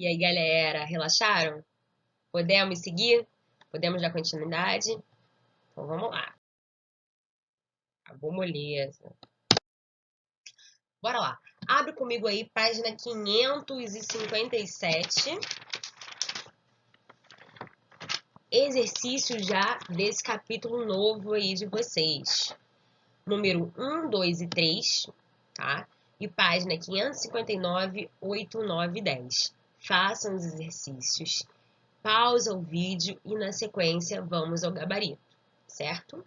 E aí, galera, relaxaram? Podemos seguir? Podemos dar continuidade? Então vamos lá. Acabou moleza. Bora lá. Abre comigo aí, página 557. Exercício já desse capítulo novo aí de vocês. Número 1, 2 e 3, tá? E página 559, 8, 9 e 10. Façam os exercícios. Pausa o vídeo e na sequência vamos ao gabarito, certo?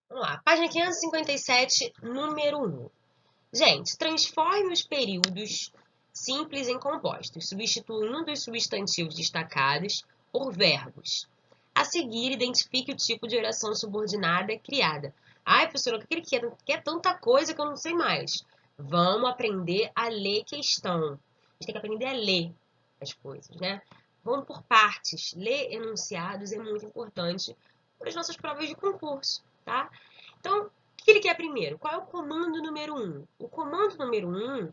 Vamos lá, página 557, número 1. Gente, transforme os períodos simples em compostos, substituindo os substantivos destacados por verbos. A seguir, identifique o tipo de oração subordinada criada. Ai, professora, o que ele quer? Quer tanta coisa que eu não sei mais. Vamos aprender a ler questão. A gente tem que aprender a ler as coisas, né? Vamos por partes. Ler enunciados é muito importante para as nossas provas de concurso, tá? Então, o que ele quer primeiro? Qual é o comando número 1? O comando número 1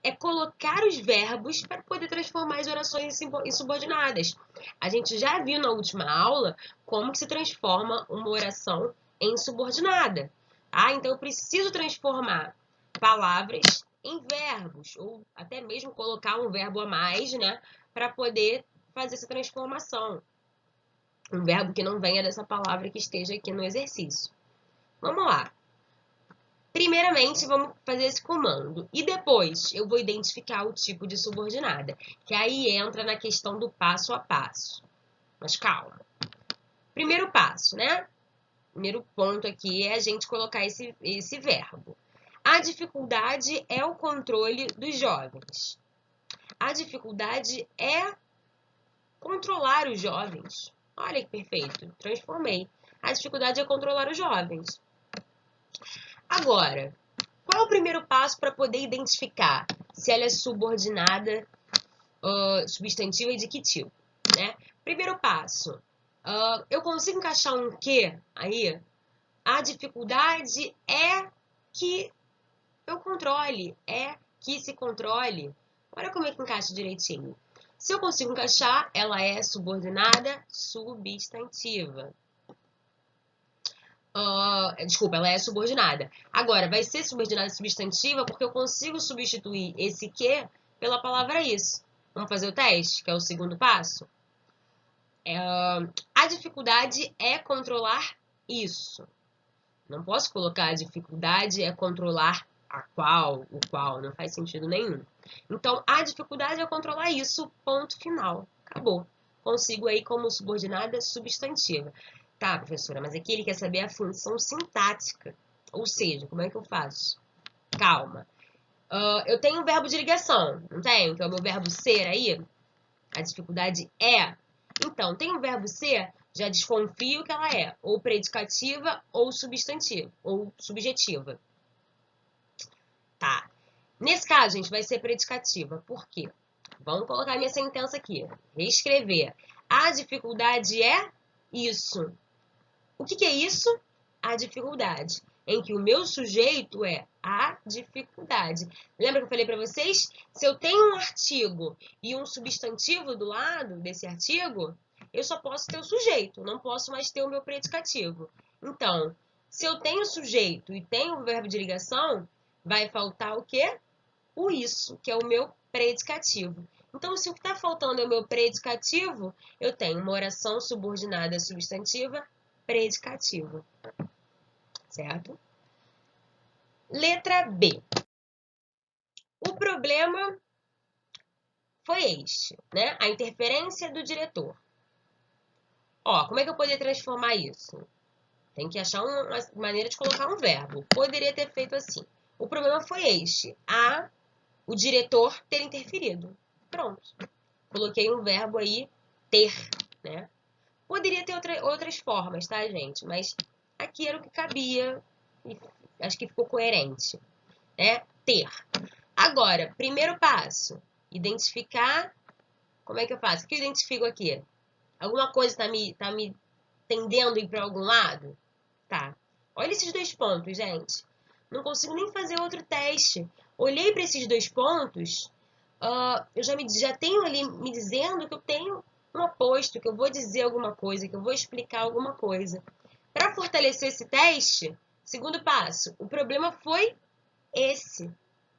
é colocar os verbos para poder transformar as orações em subordinadas. A gente já viu na última aula como que se transforma uma oração em subordinada. Tá? Então, eu preciso transformar palavras em verbos, ou até mesmo colocar um verbo a mais, né, para poder fazer essa transformação. Um verbo que não venha dessa palavra que esteja aqui no exercício. Vamos lá. Primeiramente, vamos fazer esse comando. E depois, eu vou identificar o tipo de subordinada, que aí entra na questão do passo a passo. Mas calma. Primeiro passo, né? Primeiro ponto aqui é a gente colocar esse verbo. A dificuldade é o controle dos jovens. A dificuldade é controlar os jovens. Olha que perfeito, transformei. A dificuldade é controlar os jovens. Agora, qual é o primeiro passo para poder identificar se ela é subordinada, substantiva e de que tipo, né? Primeiro passo, eu consigo encaixar um que aí? A dificuldade é que eu controle, é que se controle. Olha como é que encaixa direitinho. Se eu consigo encaixar, ela é subordinada substantiva. Desculpa, ela é subordinada. Agora, vai ser subordinada substantiva porque eu consigo substituir esse que pela palavra isso. Vamos fazer o teste, que é o segundo passo? A dificuldade é controlar isso. Não posso colocar a dificuldade é controlar a qual, o qual, não faz sentido nenhum. Então, a dificuldade é controlar isso, ponto final. Acabou. Consigo aí como subordinada substantiva. Tá, professora, mas aqui ele quer saber a função sintática. Ou seja, como é que eu faço? Calma. Eu tenho um verbo de ligação, não tenho? Que é o meu verbo ser aí. A dificuldade é. Então, tem um verbo ser, já desconfio que ela é ou predicativa ou substantiva, ou subjetiva. Tá. Nesse caso, gente, vai ser predicativa. Por quê? Vamos colocar minha sentença aqui. Reescrever. A dificuldade é isso. O que é isso? A dificuldade. Em que o meu sujeito é a dificuldade. Lembra que eu falei para vocês? Se eu tenho um artigo e um substantivo do lado desse artigo, eu só posso ter o sujeito, não posso mais ter o meu predicativo. Então, se eu tenho sujeito e tenho o verbo de ligação, vai faltar o quê? O isso, que é o meu predicativo. Então, se o que está faltando é o meu predicativo, eu tenho uma oração subordinada substantiva predicativa. Certo? Letra B. O problema foi este, né? A interferência do diretor. Ó, como é que eu poderia transformar isso? Tem que achar uma maneira de colocar um verbo. Poderia ter feito assim. O problema foi este. O diretor ter interferido. Pronto. Coloquei um verbo aí, ter, né? Poderia ter outras formas, tá, gente? Mas aqui era o que cabia e acho que ficou coerente, né? Ter. Agora, primeiro passo, identificar. Como é que eu faço? O que eu identifico aqui? Alguma coisa tá me tendendo a ir para algum lado? Tá. Olha esses dois pontos, gente. Não consigo nem fazer outro teste. Olhei para esses dois pontos, eu já tenho ali me dizendo que eu tenho um aposto, que eu vou dizer alguma coisa, que eu vou explicar alguma coisa. Para fortalecer esse teste, segundo passo, o problema foi esse,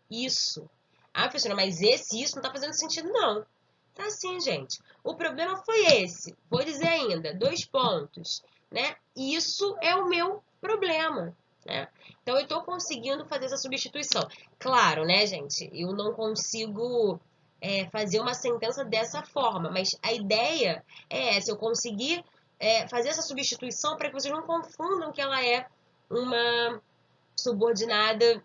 isso. Ah, professora, mas isso não está fazendo sentido, não. Tá sim, gente. O problema foi esse. Vou dizer ainda, 2 pontos, né? Isso é o meu problema, né? Então, eu estou conseguindo fazer essa substituição. Claro, né, gente? Eu não consigo fazer uma sentença dessa forma, mas a ideia é essa. Eu conseguir fazer essa substituição para que vocês não confundam que ela é uma subordinada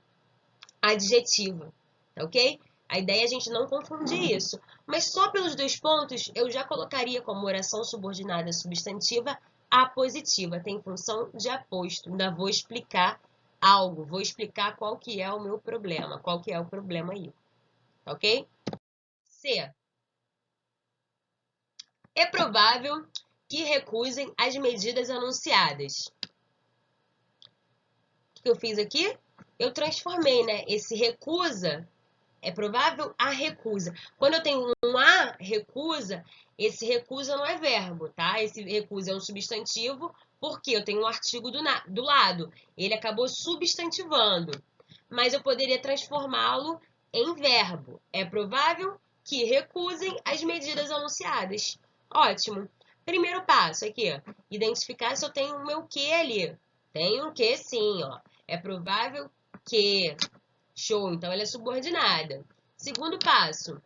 adjetiva, tá ok? A ideia é a gente não confundir isso. Mas só pelos 2 pontos, eu já colocaria como oração subordinada substantiva apositiva. Tem função de aposto. Ainda vou explicar algo. Vou explicar qual que é o meu problema. Qual que é o problema aí. Tá ok? C. É provável que recusem as medidas anunciadas. O que eu fiz aqui? Eu transformei, né? Esse recusa... É provável a recusa. Quando eu tenho um a recusa, esse recusa não é verbo, tá? Esse recusa é um substantivo, porque eu tenho um artigo do lado. Ele acabou substantivando. Mas eu poderia transformá-lo em verbo. É provável que recusem as medidas anunciadas. Ótimo. Primeiro passo aqui, identificar se eu tenho o meu que ali. Tenho um que sim, ó. É provável que... Show, então ela é subordinada. Segundo passo,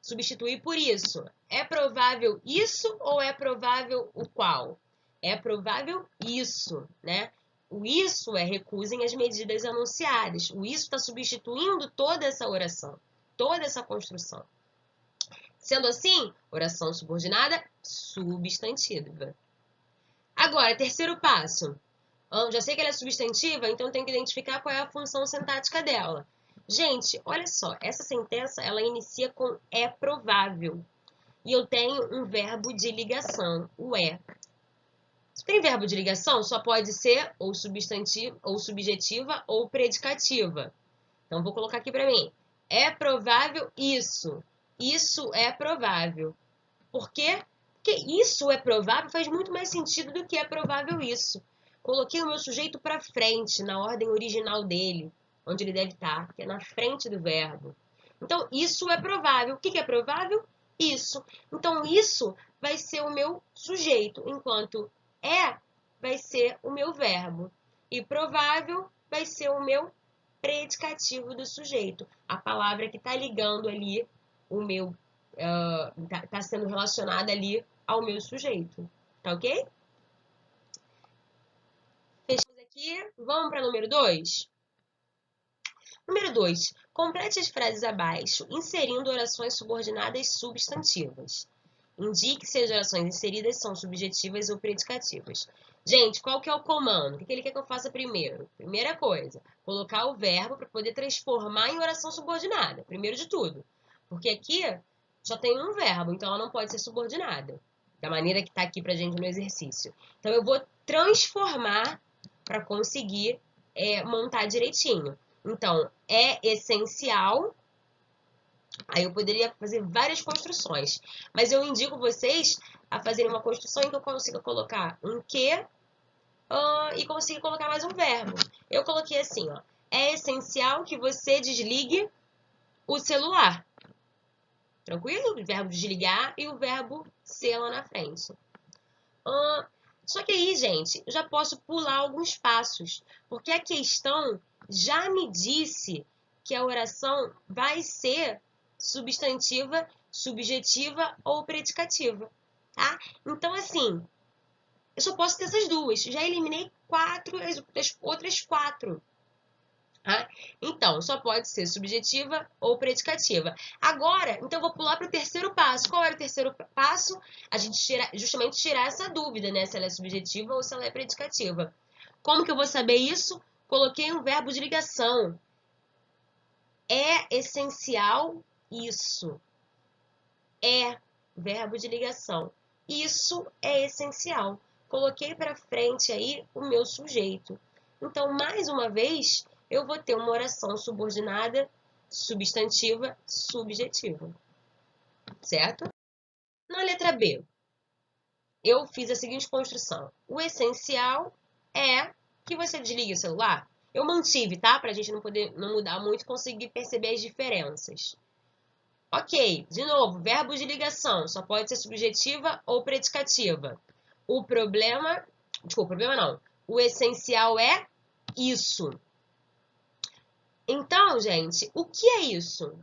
substituir por isso. É provável isso ou é provável o qual? É provável isso, né? O isso é recusem as medidas anunciadas. O isso está substituindo toda essa oração, toda essa construção. Sendo assim, oração subordinada substantiva. Agora, terceiro passo. Já sei que ela é substantiva, então tenho que identificar qual é a função sintática dela. Gente, olha só, essa sentença ela inicia com é provável. E eu tenho um verbo de ligação, o é. Se tem verbo de ligação, só pode ser ou substantivo, ou subjetiva, ou predicativa. Então, vou colocar aqui para mim. É provável isso. Isso é provável. Por quê? Porque isso é provável faz muito mais sentido do que é provável isso. Coloquei o meu sujeito para frente, na ordem original dele, onde ele deve estar, que é na frente do verbo. Então, isso é provável. O que é provável? Isso. Então, isso vai ser o meu sujeito, enquanto é vai ser o meu verbo. E provável vai ser o meu predicativo do sujeito. A palavra que está ligando ali o meu... Está sendo relacionada ali ao meu sujeito. Tá ok? Fechamos aqui. Vamos para número 2? Número 2. Complete as frases abaixo, inserindo orações subordinadas substantivas. Indique se as orações inseridas são subjetivas ou predicativas. Gente, qual que é o comando? O que ele quer que eu faça primeiro? Primeira coisa, colocar o verbo para poder transformar em oração subordinada. Primeiro de tudo. Porque aqui só tem um verbo, então ela não pode ser subordinada. Da maneira que está aqui para a gente no exercício. Então, eu vou transformar para conseguir montar direitinho. Então, é essencial. Aí eu poderia fazer várias construções. Mas eu indico vocês a fazerem uma construção em que eu consiga colocar um que e consiga colocar mais um verbo. Eu coloquei assim, ó. É essencial que você desligue o celular. Tranquilo? O verbo desligar e o verbo ser lá na frente. Só que aí, gente, eu já posso pular alguns passos, porque a questão já me disse que a oração vai ser substantiva, subjetiva ou predicativa, tá? Então, assim, eu só posso ter essas duas. Já eliminei as outras 4. Tá? Então, só pode ser subjetiva ou predicativa. Agora, então, eu vou pular para o terceiro passo. Qual era o terceiro passo? A gente justamente tirar essa dúvida, né? Se ela é subjetiva ou se ela é predicativa. Como que eu vou saber isso? Coloquei um verbo de ligação. É essencial isso. É verbo de ligação. Isso é essencial. Coloquei para frente aí o meu sujeito. Então, mais uma vez, eu vou ter uma oração subordinada substantiva, subjetiva. Certo? Na letra B, eu fiz a seguinte construção. O essencial é que você desligue o celular. Eu mantive, tá? Para a gente não mudar muito e conseguir perceber as diferenças. Ok, de novo, verbo de ligação só pode ser subjetiva ou predicativa. O problema não. O essencial é isso. Então, gente, o que é isso?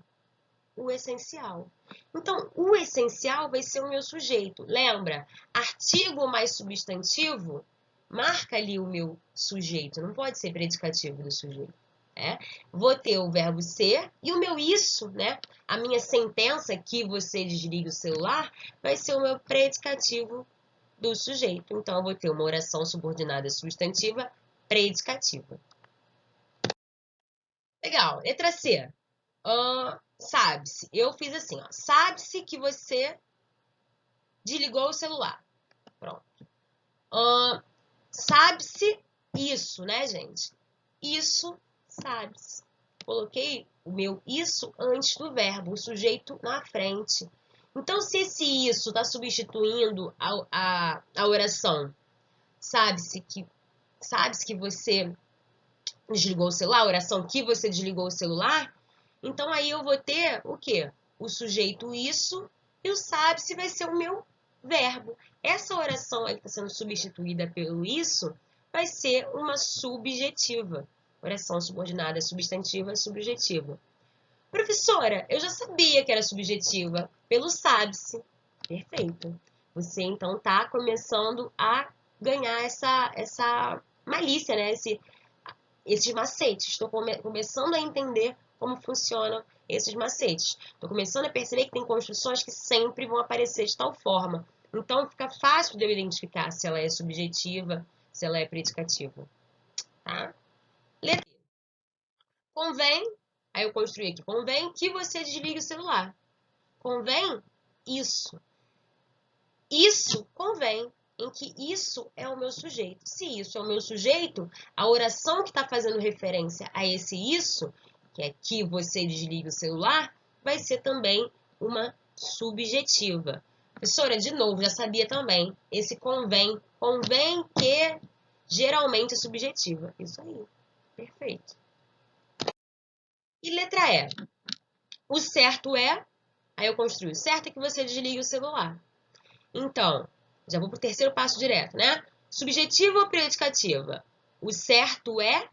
O essencial. Então, o essencial vai ser o meu sujeito. Lembra? Artigo mais substantivo marca ali o meu sujeito. Não pode ser predicativo do sujeito. Vou ter o verbo ser e o meu isso, né? A minha sentença que você desligue o celular vai ser o meu predicativo do sujeito. Então, eu vou ter uma oração subordinada substantiva predicativa. Legal. Letra C. Sabe-se. Eu fiz assim, ó. Sabe-se que você desligou o celular. Pronto. Sabe-se isso, né, gente? Isso sabe-se. Coloquei o meu isso antes do verbo, o sujeito na frente. Então, se esse isso está substituindo a oração, sabe-se que você desligou o celular, a oração que você desligou o celular, então aí eu vou ter o quê? O sujeito isso e o sabe-se vai ser o meu verbo. Essa oração aí que está sendo substituída pelo isso vai ser uma subjetiva. Oração subordinada substantiva subjetiva. Professora, eu já sabia que era subjetiva pelo sabe-se. Perfeito. Você então está começando a ganhar essa malícia, né? Esses macetes. Estou começando a entender como funcionam esses macetes. Estou começando a perceber que tem construções que sempre vão aparecer de tal forma. Então, fica fácil de eu identificar se ela é subjetiva, se ela é predicativa. Tá? Letra B. Convém, aí eu construí aqui, convém que você desligue o celular. Convém isso. Isso convém, em que isso é o meu sujeito. Se isso é o meu sujeito, a oração que está fazendo referência a esse isso, que é que você desligue o celular, vai ser também uma subjetiva. Professora, de novo, já sabia também. Esse convém que geralmente é subjetiva. Isso aí. Perfeito. E letra E. O certo é, aí eu construí, o certo é que você desligue o celular. Então, já vou para o terceiro passo direto, né? Subjetiva ou predicativa? O certo é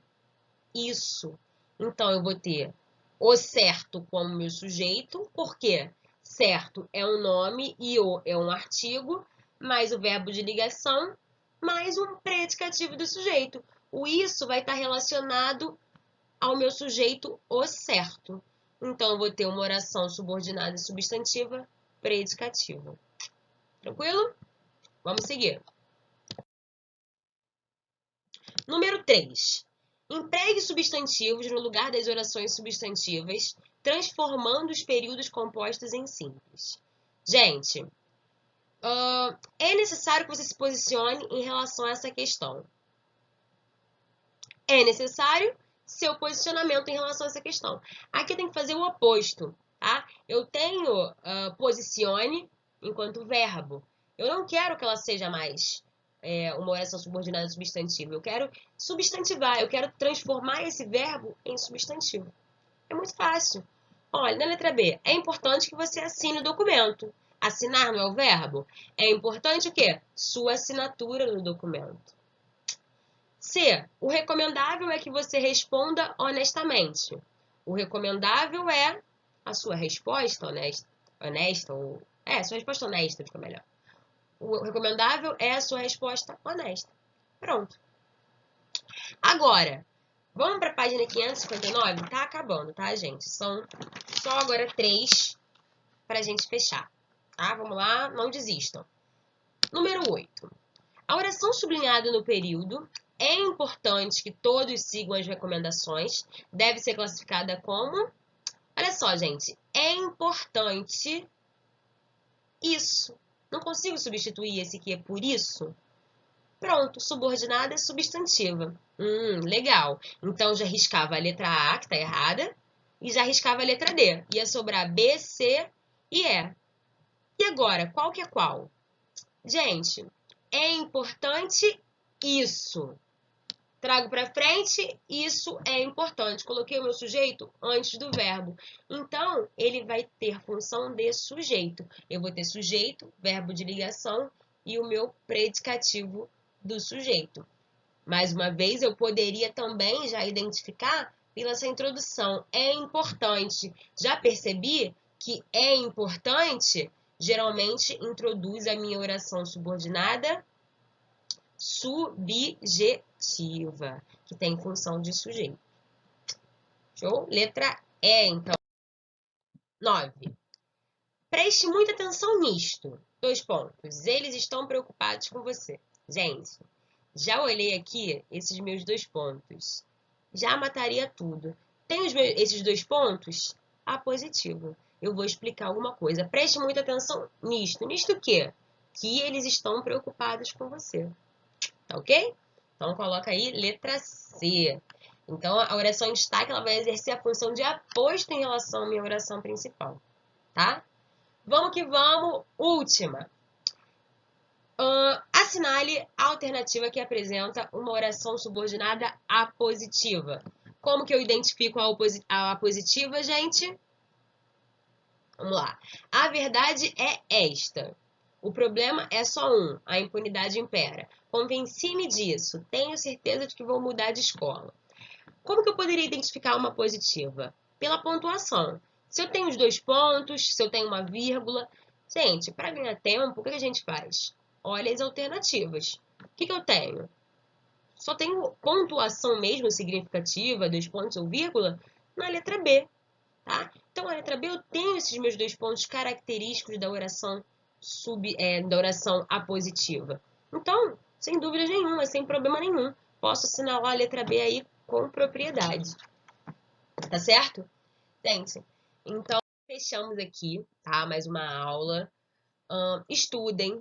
isso. Então, eu vou ter o certo como meu sujeito, porque certo é um nome e o é um artigo, mais o verbo de ligação, mais um predicativo do sujeito. O isso vai estar relacionado ao meu sujeito, o certo. Então, eu vou ter uma oração subordinada substantiva predicativa. Tranquilo? Vamos seguir. Número 3. Empregue substantivos no lugar das orações substantivas, transformando os períodos compostos em simples. Gente, é necessário que você se posicione em relação a essa questão. É necessário seu posicionamento em relação a essa questão. Aqui eu tenho que fazer o oposto, tá? Eu tenho posicione enquanto verbo. Eu não quero que ela seja mais uma oração subordinada substantiva. Eu quero substantivar, eu quero transformar esse verbo em substantivo. É muito fácil. Olha, na letra B, é importante que você assine o documento. Assinar não é o verbo? É importante o quê? Sua assinatura no documento. C. O recomendável é que você responda honestamente. O recomendável é a sua resposta honesta ou... sua resposta honesta fica melhor. O recomendável é a sua resposta honesta. Pronto. Agora, vamos para a página 559? Tá acabando, tá, gente? São só agora 3 para a gente fechar. Tá? Vamos lá, não desistam. Número 8. A oração sublinhada no período é importante que todos sigam as recomendações. Deve ser classificada como... Olha só, gente. É importante isso. Não consigo substituir esse que é por isso? Pronto, subordinada é substantiva. Legal. Então, já riscava a letra A, que está errada. e já riscava a letra D. Ia sobrar B, C e E. E agora, qual que é qual? Gente, é importante isso. Trago para frente, isso é importante. Coloquei o meu sujeito antes do verbo. Então, ele vai ter função de sujeito. Eu vou ter sujeito, verbo de ligação e o meu predicativo do sujeito. Mais uma vez, eu poderia também já identificar pela essa introdução. É importante. Já percebi que é importante, geralmente introduz a minha oração subordinada subjetiva, que tem função de sujeito. Show? Letra E, então. 9. Preste muita atenção nisto. 2 pontos. Eles estão preocupados com você. Gente, já olhei aqui esses meus 2 pontos. Já mataria tudo. Tem esses 2 pontos? A positivo. Eu vou explicar alguma coisa. Preste muita atenção nisto. Nisto o quê? Que eles estão preocupados com você. Tá ok? Então, coloca aí letra C. Então, a oração em destaque ela vai exercer a função de aposto em relação à minha oração principal. Tá? Vamos que vamos. Última. Assinale a alternativa que apresenta uma oração subordinada apositiva. Como que eu identifico a apositiva, gente? Vamos lá. A verdade é esta. O problema é só um, a impunidade impera. Convenci-me disso, tenho certeza de que vou mudar de escola. Como que eu poderia identificar uma positiva? Pela pontuação. Se eu tenho os 2 pontos, se eu tenho uma vírgula... Gente, para ganhar tempo, o que a gente faz? Olha as alternativas. O que eu tenho? Só tenho pontuação mesmo significativa, 2 pontos ou vírgula, na letra B. Tá? Então, na letra B eu tenho esses meus 2 pontos característicos da oração da oração apositiva. Então, sem dúvida nenhuma, sem problema nenhum, posso assinalar a letra B aí com propriedade. Tá certo? Gente, então fechamos aqui, tá? Mais uma aula. Estudem.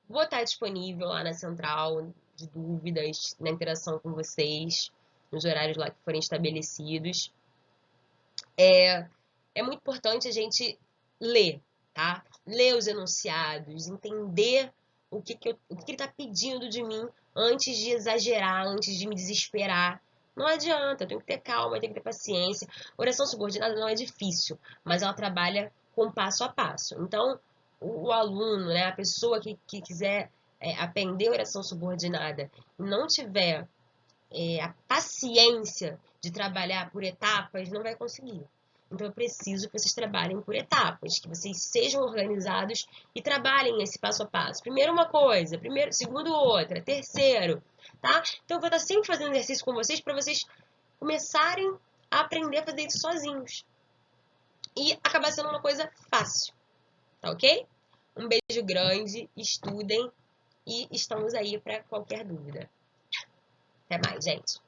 Vou estar disponível lá na central de dúvidas, na interação com vocês, nos horários lá que forem estabelecidos. É muito importante a gente ler, tá? Ler os enunciados, entender o que ele está pedindo de mim antes de exagerar, antes de me desesperar. Não adianta, eu tenho que ter calma, eu tenho que ter paciência. Oração subordinada não é difícil, mas ela trabalha com passo a passo. Então, o aluno, né, a pessoa que quiser aprender oração subordinada e não tiver a paciência de trabalhar por etapas, não vai conseguir. Então, eu preciso que vocês trabalhem por etapas, que vocês sejam organizados e trabalhem esse passo a passo. Primeiro uma coisa, segundo outra, terceiro, tá? Então, eu vou estar sempre fazendo exercício com vocês para vocês começarem a aprender a fazer isso sozinhos. E acabar sendo uma coisa fácil, tá ok? Um beijo grande, estudem e estamos aí para qualquer dúvida. Até mais, gente!